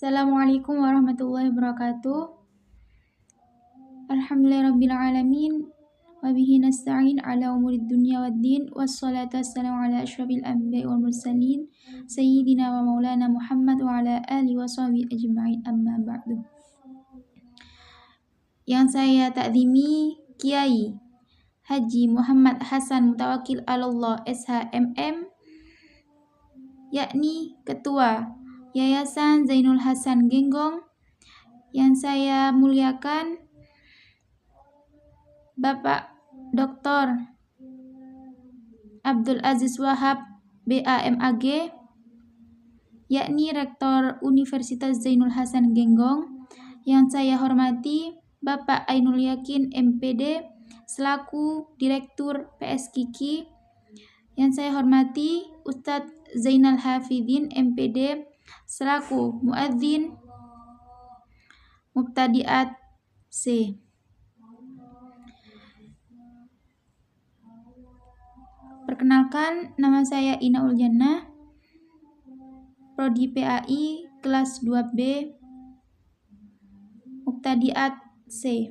Assalamualaikum warahmatullahi wabarakatuh. Alhamdulillahirrabbilalamin. Wabihi nasta'in ala umurid dunya waddin. Wassalatu wassalamu ala ashrafil anbiya'i wal mursalin Sayyidina wa maulana Muhammad wa ala alihi wa sahbihi ajma'in, amma ba'du. Yang saya takzimi Kiai Haji Muhammad Hasan Mutawakkil Allah SHMM, yakni Ketua Yayasan Zainul Hasan Genggong. Yang saya muliakan Bapak Dr. Abdul Aziz Wahab BAMAG, yakni Rektor Universitas Zainul Hasan Genggong. Yang saya hormati Bapak Ainul Yakin MPD selaku Direktur PS Kiki. Yang saya hormati Ustadz Zainal Hafidin MPD selaku Muadzin Mubtadiat C. Perkenalkan, nama saya Inaul Jannah, Prodi PAI kelas 2B, Mubtadiat C.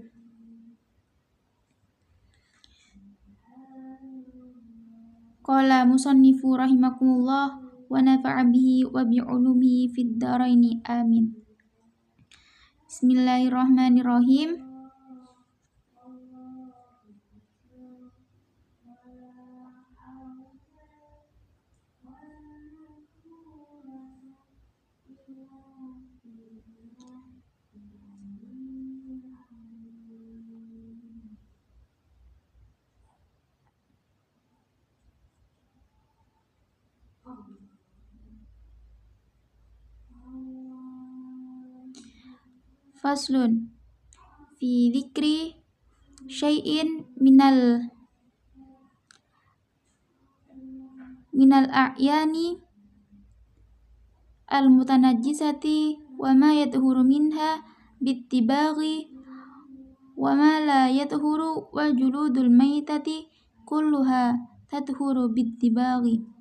Qala musannifu rahimakumullah wa nafa'a bihi wa bi'ulumihi fid dharaini amin. Bismillahirrahmanirrahim. Faslun fi dzikri syai'in minal a'yani al-mutanajjisati wa ma yadhuru minha bittibaghi wa ma la yadhuru wa juludul maytati kulluha tadhuru bittibaghi.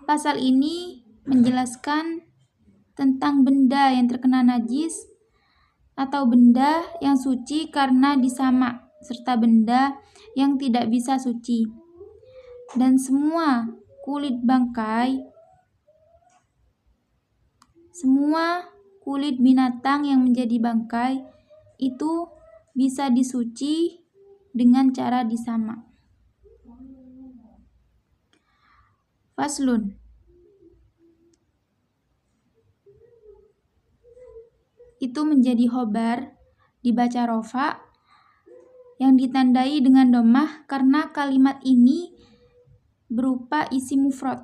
Pasal ini menjelaskan tentang benda yang terkena najis atau benda yang suci karena disamak, serta benda yang tidak bisa suci. Dan semua kulit binatang yang menjadi bangkai itu bisa disuci dengan cara disamak. Faslun, itu menjadi khobar, dibaca rofa, yang ditandai dengan dhammah karena kalimat ini berupa isim mufrad.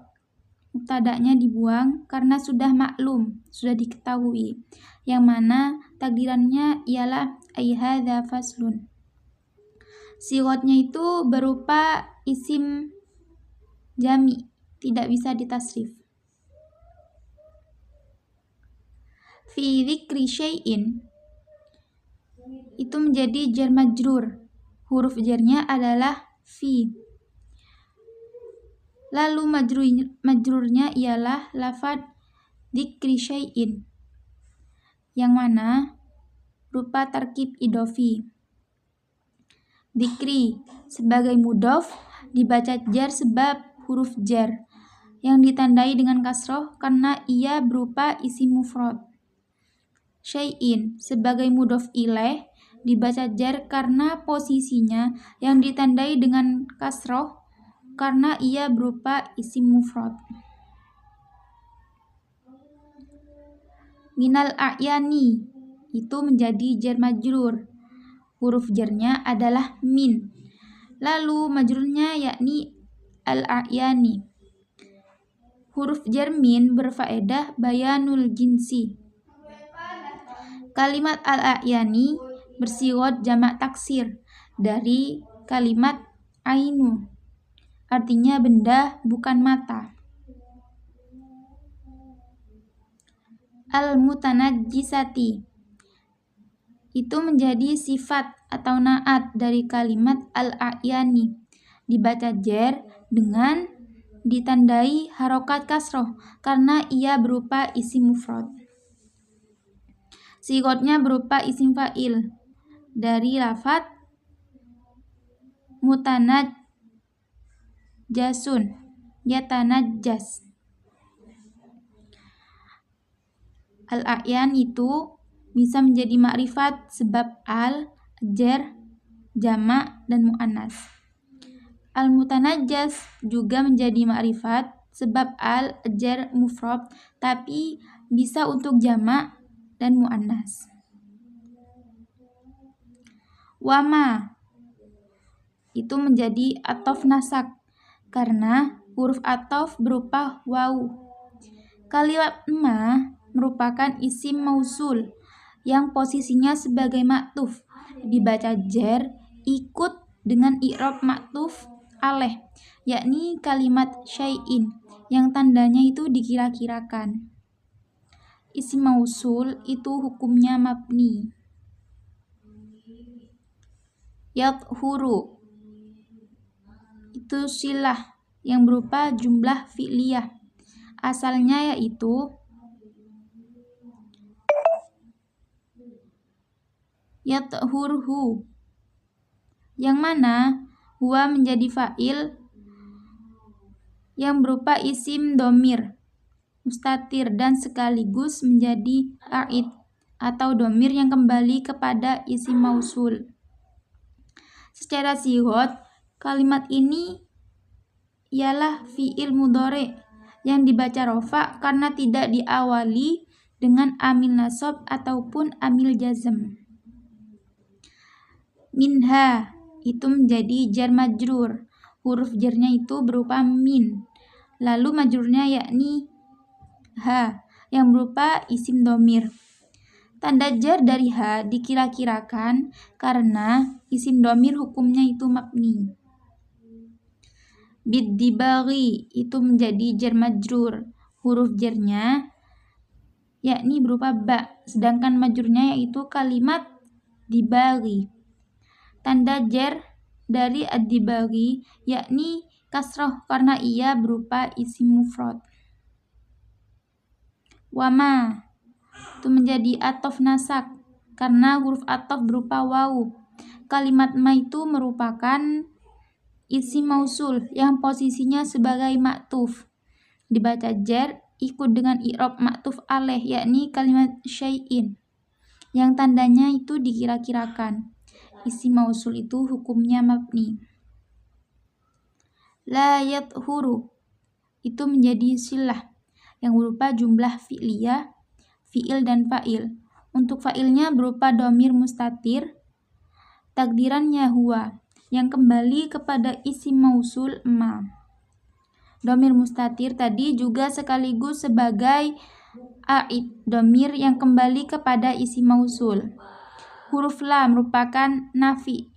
Mubtada'nya dibuang karena sudah maklum, sudah diketahui, yang mana takdirannya ialah ai hadza faslun. Sighotnya itu berupa isim jami, tidak bisa ditasrif. Fi dzikri syai'in itu menjadi jar majrur. Huruf jarnya adalah fi. Lalu majrurnya ialah lafadz dzikri syai'in, yang mana berupa tarkib idhofi. Dzikri sebagai mudhof dibaca jar sebab huruf jar yang ditandai dengan kasroh karena ia berupa isim mufrad. Syai'in sebagai mudhof ilaih dibaca jar karena posisinya yang ditandai dengan kasroh karena ia berupa isim mufrad. Minal a'yani itu menjadi jar majrur. Huruf jarnya adalah min. Lalu majrurnya yakni al-a'yani. Huruf jar min berfaedah bayanul jinsi. Kalimat al-a'yani bersighot jamak taksir dari kalimat ainu, artinya benda bukan mata. Al-mutanajjisati itu menjadi sifat atau naat dari kalimat al-a'yani, dibaca jar dengan ditandai harokat kasroh karena ia berupa isim mufrad. Sigotnya berupa isim fa'il dari lafadz mutanajjasun, yatanajjas. Al-a'yan itu bisa menjadi makrifat sebab al, jar, jamak, dan mu'annas. Al-mutanajjas juga menjadi makrifat sebab al, jar, mufrad, tapi bisa untuk jamak dan mu'annas. Wama itu menjadi athof nasak karena huruf athof berupa waw. Kalimat ma merupakan isim mausul yang posisinya sebagai maktuf, dibaca jar ikut dengan i'rab maktuf alaih, yakni kalimat syai'in yang tandanya itu dikira-kirakan. Isim mausul itu hukumnya mabni. Yathuru itu silah yang berupa jumlah fi'liyah. Asalnya yaitu yathurhu, yang mana huwa menjadi fa'il yang berupa isim domir mustatir dan sekaligus menjadi a'id atau domir yang kembali kepada isim mausul. Secara sighot, kalimat ini ialah fi'il mudhari yang dibaca rofa karena tidak diawali dengan amil nasab ataupun amil jazm. Minha itu menjadi jar majrur. Huruf jarnya itu berupa min. Lalu majrurnya yakni ha yang berupa isim domir. Tanda jar dari ha dikira-kirakan karena isim domir hukumnya itu mabni. Bid-dibaghi itu menjadi jar majrur. Huruf jarnya yakni berupa ba, sedangkan majrurnya yaitu kalimat dibaghi. Tanda jar dari ad-dibaghi yakni kasroh karena ia berupa isim mufrad. Wama itu menjadi athof nasak karena huruf athof berupa waw. Kalimat ma itu merupakan isim mausul yang posisinya sebagai maktuf, dibaca jar ikut dengan i'rab maktuf alaih yakni kalimat syai'in yang tandanya itu dikira-kirakan. Isim mausul itu hukumnya mabni. La yathuru itu menjadi silah yang berupa jumlah fi'liyah, fi'il dan fa'il. Untuk fa'ilnya berupa domir mustatir, takdirannya huwa yang kembali kepada isim mausul ma. Domir mustatir tadi juga sekaligus sebagai a'id, domir yang kembali kepada isim mausul. Huruf la merupakan nafi.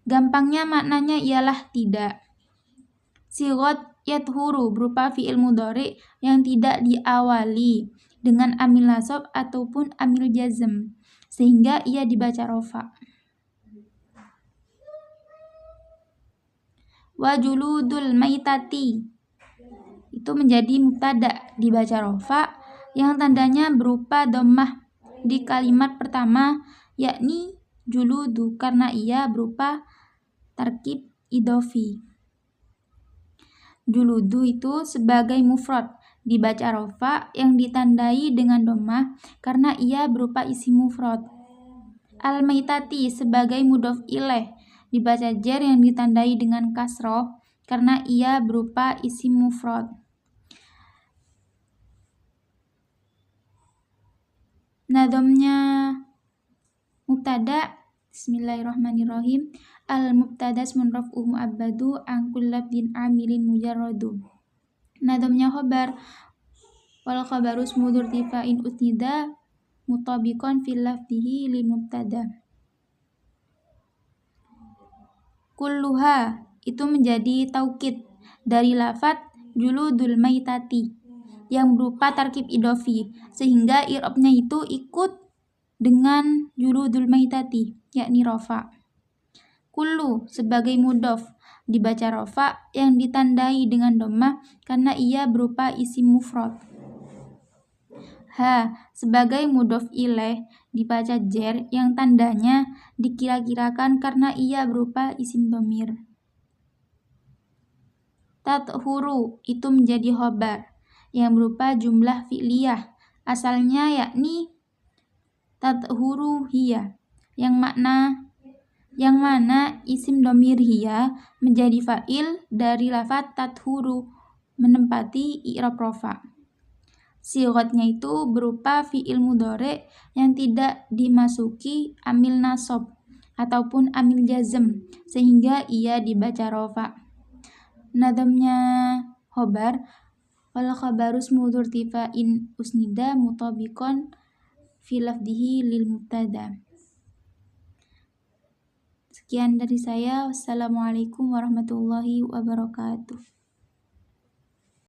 Gampangnya maknanya ialah tidak. Sighot yathuru berupa fi'il mudhari yang tidak diawali dengan amil nasab ataupun amil jazm, sehingga ia dibaca rofa. Wa juludul maitati itu menjadi mubtada, dibaca rofa yang tandanya berupa dhammah di kalimat pertama yakni juludu karena ia berupa tarkib idhofi. Juludu itu sebagai mufrad, dibaca rofa yang ditandai dengan dhammah karena ia berupa isim mufrad. Al-maitati sebagai mudhof ilaih, dibaca jar yang ditandai dengan kasroh karena ia berupa isim mufrad. Nadhamnya mubtada, bismillahirrahmanirrahim. Al-mubtada ismun raf'uhu mu'abbadu an kulli lafdin amilin mujarradu. Nadhamnya khabar, wal khabaru ismu dzurtifa'in usnida mutabiqan fil lafdihi lil mubtada. Kulluha itu menjadi taukid dari lafadz juludul maitati yang berupa tarkib idhofi, sehingga i'rabnya itu ikut dengan juludul maitati yakni rofa. Kullu sebagai mudhof dibaca rofa yang ditandai dengan dhammah karena ia berupa isim mufrad. Ha sebagai mudhof ilaih dibaca jer yang tandanya dikira-kirakan karena ia berupa isim dhamir. Tathuru itu menjadi khobar yang berupa jumlah fi'liyah, asalnya yakni tathuru hiya, yang mana isim dhamir hiya menjadi fa'il dari lafaz tathuru menempati i'rab rofa. Sighotnya itu berupa fi'il mudhari yang tidak dimasuki amil nasab ataupun amil jazm sehingga ia dibaca rofa. Nadamnya khobar wal khabaru ismu dzurtifa'in usnida mutabiqan fi lafdihi lil mubtada. Sekian dari saya. Wassalamualaikum warahmatullahi wabarakatuh.